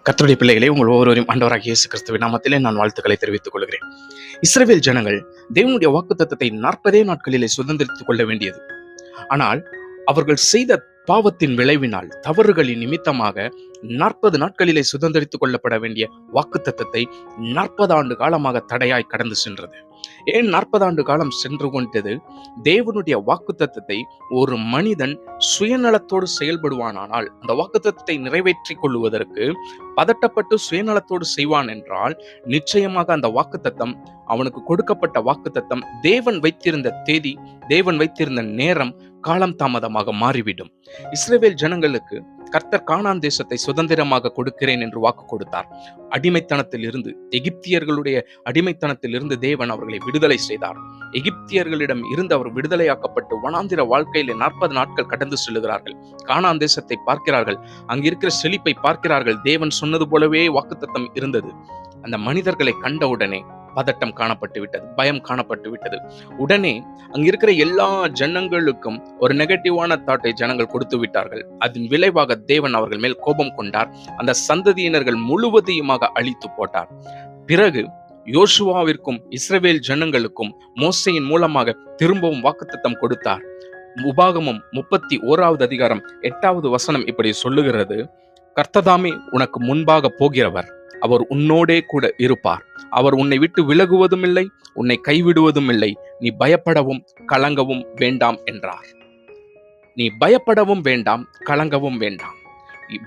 கர்த்தருடைய பிள்ளைகளே, உங்கள் ஒவ்வொருவரையும் ஆண்டவராகிய இயேசு கிறிஸ்துவின் நாமத்திலே நான் வாழ்த்துக்களை தெரிவித்துக் கொள்கிறேன். இஸ்ரவேல் ஜனங்கள் தேவனுடைய வாக்குத்தத்தத்தை 40 நாட்களிலே சுதந்திரித்துக் கொள்ள வேண்டியது. ஆனால் அவர்கள் செய்த பாவத்தின் விளைவினால், தவறுகளின் நிமித்தமாக 40 நாட்களிலே சுதந்திரித்துக் கொள்ளப்பட வேண்டிய வாக்குத்தத்தத்தை 40 ஆண்டு காலமாக தடையாய் கடந்து சென்றது. ஏன் 40 ஆண்டு காலம் சென்று கொண்டது? தேவனுடைய வாக்குத்தத்தத்தை ஒரு மனிதன் சுயநலத்தோடு செயல்படுவானானால், அந்த வாக்குத்தத்தத்தை நிறைவேற்றிக் கொள்வதற்கு பதட்டப்பட்டு சுயநலத்தோடு செய்வான் என்றால், நிச்சயமாக அந்த வாக்குத்தத்தம், அவனுக்கு கொடுக்கப்பட்ட வாக்குத்தத்தம், தேவன் வைத்திருந்த தேதி, தேவன் வைத்திருந்த நேரம் காலம் தாமதமாக மாறிவிடும். இஸ்ரவேல் ஜனங்களுக்கு கர்த்தர் கானான் தேசத்தை சுதந்திரமாக கொடுக்கிறேன் என்று வாக்கு கொடுத்தார். அடிமைத்தனத்தில் இருந்து, எகிப்தியர்களுடைய அடிமைத்தனத்தில் இருந்து தேவன் அவர்களை விடுதலை செய்தார். எகிப்தியர்களிடம் இருந்து அவர் விடுதலையாக்கப்பட்டு வனாந்திர வாழ்க்கையிலே 40 நாட்கள் கடந்து செல்லுகிறார்கள். கானான் தேசத்தை பார்க்கிறார்கள், அங்கிருக்கிற செழிப்பை பார்க்கிறார்கள். தேவன் சொன்னது போலவே வாக்குத்தத்தம் இருந்தது. அந்த மனிதர்களை கண்டவுடனே பதட்டம் காணப்பட்டு விட்டது, பயம் காணப்பட்டு விட்டது. உடனே அங்க இருக்கிற எல்லா ஜனங்களுக்கும் ஒரு நெகட்டிவான தாட்டை ஜனங்கள் கொடுத்து விட்டார்கள். அதன் விளைவாக தேவன் அவர்கள் மேல் கோபம் கொண்டார். அந்த சந்ததியினர்கள் முழுவதையுமாக அழித்து போட்டார். பிறகு யோசுவாவிற்கும் இஸ்ரவேல் ஜனங்களுக்கும் மோசேயின் மூலமாக திரும்பவும் வாக்குத்தத்தம் கொடுத்தார். உபாகமம் 31வது அதிகாரம் 8வது வசனம் இப்படி சொல்லுகிறது: கர்த்ததாமே உனக்கு முன்பாக போகிறவர், அவர் உன்னோடே கூட இருப்பார். அவர் உன்னை விட்டு விலகுவதும் இல்லை, உன்னை கைவிடுவதும் இல்லை. நீ பயப்படவும் கலங்கவும் வேண்டாம் என்றார். நீ பயப்படவும் வேண்டாம், கலங்கவும் வேண்டாம்.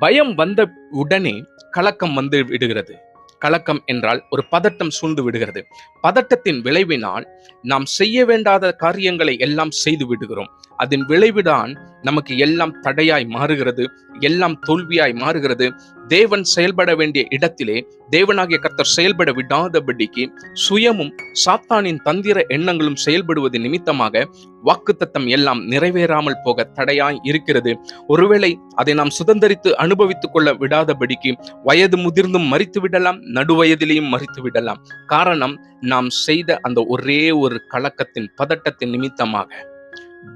பயம் வந்த உடனே கலக்கம் வந்து விடுகிறது. கலக்கம் என்றால் ஒரு பதட்டம் சூழ்ந்து விடுகிறது. பதட்டத்தின் விளைவினால் நாம் செய்ய வேண்டாத காரியங்களை எல்லாம் செய்து விடுகிறோம். அதன் விளைவுதான் நமக்கு எல்லாம் தடையாய் மாறுகிறது, எல்லாம் தோல்வியாய் மாறுகிறது. தேவன் செயல்பட வேண்டிய இடத்திலே தேவனாகிய கர்த்தர் செயல்பட விடாதபடிக்கு சுயமும் சாத்தானின் தந்திர எண்ணங்களும் செயல்படுவது நிமித்தமாக வாக்குத்தத்தம் எல்லாம் நிறைவேறாமல் போக தடையாய் இருக்கிறது. ஒருவேளை அதை நாம் சுதந்திரித்து அனுபவித்துக் கொள்ள விடாதபடிக்கு வயது முதிர்ந்தும் மரித்து விடலாம், நடுவயதிலேயும் மரித்து விடலாம். காரணம், நாம் செய்த அந்த ஒரே ஒரு கலக்கத்தின் பதட்டத்தின் நிமித்தமாக.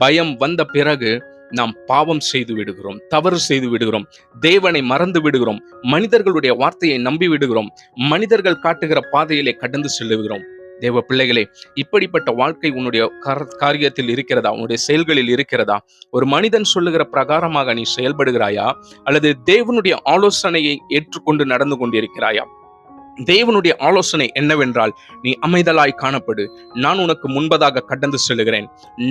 பயம் வந்த பிறகு நாம் பாவம் செய்து விடுகிறோம், தவறு செய்து விடுகிறோம், தேவனை மறந்து விடுகிறோம், மனிதர்களுடைய வார்த்தையை நம்பி விடுகிறோம், மனிதர்கள் காட்டுகிற பாதையிலே கடந்து செல்லுகிறோம். தேவ பிள்ளைகளே, இப்படிப்பட்ட வாழ்க்கை உன்னுடைய காரியத்தில் இருக்கிறதா? உன்னுடைய செயல்களில் இருக்கிறதா? ஒரு மனிதன் சொல்லுகிற பிரகாரமாக நீ செயல்படுகிறாயா? அல்லது தேவனுடைய ஆலோசனையை ஏற்றுக்கொண்டு நடந்து கொண்டிருக்கிறாயா? தேவனுடைய ஆலோசனை என்னவென்றால், நீ அமைதலாய் காணப்படு, நான் உனக்கு முன்பதாக கடந்து செல்லுகிறேன்,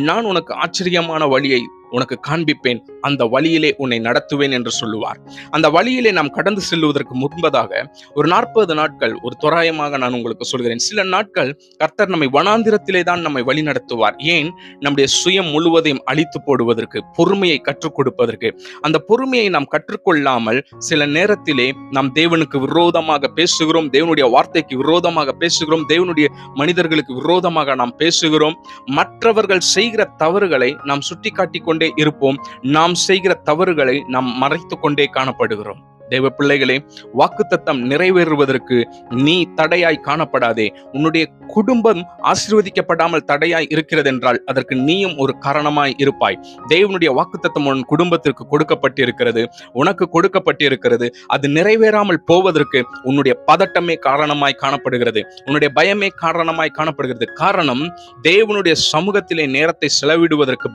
நான் உனக்கு ஆச்சரியமான வழியை உனக்கு காண்பிப்பேன், அந்த வழியிலே உன்னை நடத்துவேன் என்று சொல்லுவார். அந்த வழியிலே நாம் கடந்து செல்வதற்கு முன்பதாக ஒரு 40 நாட்கள், ஒரு தோராயமாக நான் உங்களுக்கு சொல்கிறேன், சில நாட்கள் கர்த்தர் நம்மை வனாந்திரத்திலே தான் நம்மை வழி நடத்துவார். ஏன்? நம்முடைய சுயம் முழுவதையும் அழித்து போடுவதற்கு, பொறுமையை கற்றுக் கொடுப்பதற்கு. அந்த பொறுமையை நாம் கற்றுக்கொள்ளாமல் சில நேரத்திலே நாம் தேவனுக்கு விரோதமாக பேசுகிறோம், தேவனுடைய வார்த்தைக்கு விரோதமாக பேசுகிறோம், தேவனுடைய மனிதர்களுக்கு விரோதமாக நாம் பேசுகிறோம். மற்றவர்கள் செய்கிற தவறுகளை நாம் சுட்டி காட்டிக் கொண்டே இருப்போம். நாம் செய்கிற தவறுகளை நாம் மறைத்துக் கொண்டே காணப்படுகிறோம். தேவ பிள்ளைகளே, வாக்குத்தத்தம் நிறைவேறுவதற்கு நீ தடையாய் காணப்படாதே. உன்னுடைய குடும்பம் ஆசீர்வதிக்கப்படாமல் தடையாய் இருக்கிறது என்றால் அதற்கு நீயும் ஒரு காரணமாய் இருப்பாய். தேவனுடைய வாக்குத்தத்தம் உன் குடும்பத்திற்கு கொடுக்கப்பட்டிருக்கிறது, உனக்கு கொடுக்கப்பட்டிருக்கிறது. அது நிறைவேறாமல் போவதற்கு உன்னுடைய பதட்டமே காரணமாய் காணப்படுகிறது, உன்னுடைய பயமே காரணமாய் காணப்படுகிறது. காரணம், தேவனுடைய சமூகத்திலே நேரத்தை செலவிடுவதற்கு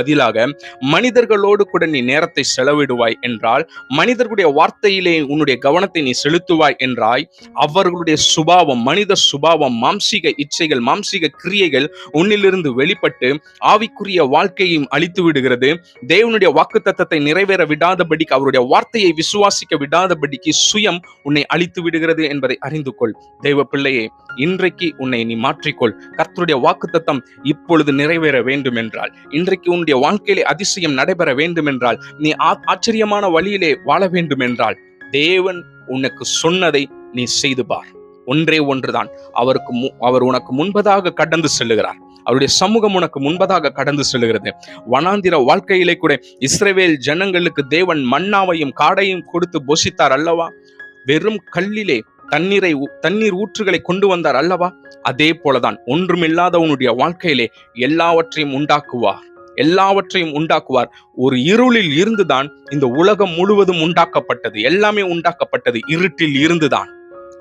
பதிலாக மனிதர்களோடு கூட நீ நேரத்தை செலவிடுவாய் என்றால், மனிதர்களுடைய வார்த்தையிலே உன்னுடைய கவனத்தை நீ செலுத்துவாய் என்றாய், அவர்களுடைய சுபாவம், மனித சுபாவம், மாம்சீக இச்சைகள், மாம்சீக கிரியைகள் உன்னிலிருந்து வெளிப்பட்டு ஆவிக்குரிய வாழ்க்கையும் அழித்து விடுகிறது. தேவனுடைய வாக்குத்தத்தத்தை நிறைவேற விடாதபடிக்கு, அவருடைய வார்த்தையை விசுவாசிக்க விடாதபடிக்கு சுயம் உன்னை அழித்து விடுகிறது என்பதை அறிந்து கொள். தேவ பிள்ளையே, இன்றைக்கு உன்னை நீ மாற்றிக்கொள். கர்த்தருடைய வாக்குத்தத்தம் இப்பொழுது நிறைவேற வேண்டும் என்றால், இன்றைக்கு உன்னுடைய வாழ்க்கையிலே அதிசயம் நடைபெற வேண்டும் என்றால், நீ ஆச்சரியமான வழியிலே வாழ வேண்டும் என்றால், தேவன் உனக்கு சொன்னதை நீ செய்து பார். ஒன்றே ஒன்றுதான். அவர் உனக்கு முன்பதாக கடந்து செல்லுகிறார். அவருடைய சமூகம் உனக்கு முன்பதாக கடந்து செல்லுகிறது. வனாந்திர வாழ்க்கையிலே கூட இஸ்ரவேல் ஜனங்களுக்கு தேவன் மன்னாவையும் காடையும் கொடுத்து போஷித்தார் அல்லவா? வெறும் கல்லிலே தண்ணீர் ஊற்றுகளை கொண்டு வந்தார் அல்லவா? அதே போலதான் ஒன்றுமில்லாத உன்னுடைய வாழ்க்கையிலே எல்லாவற்றையும் உண்டாக்குவார். எல்லாவற்றையும் உண்டாக்குவார். ஒரு இருளில் இருந்துதான் இந்த உலகம் முழுவதும் உண்டாக்கப்பட்டது. எல்லாமே உண்டாக்கப்பட்டது இருட்டில் இருந்துதான்.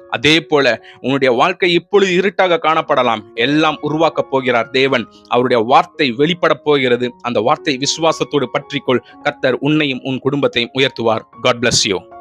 அதே போல உன்னுடைய வாழ்க்கை இப்பொழுது இருட்டாக காணப்படலாம். எல்லாம் உருவாக்கப் போகிறார் தேவன். அவருடைய வார்த்தை வெளிப்பட போகிறது. அந்த வார்த்தை விசுவாசத்தோடு பற்றிக்கொள். கர்த்தர் உன்னையும் உன் குடும்பத்தையும் உயர்த்துவார். God bless you.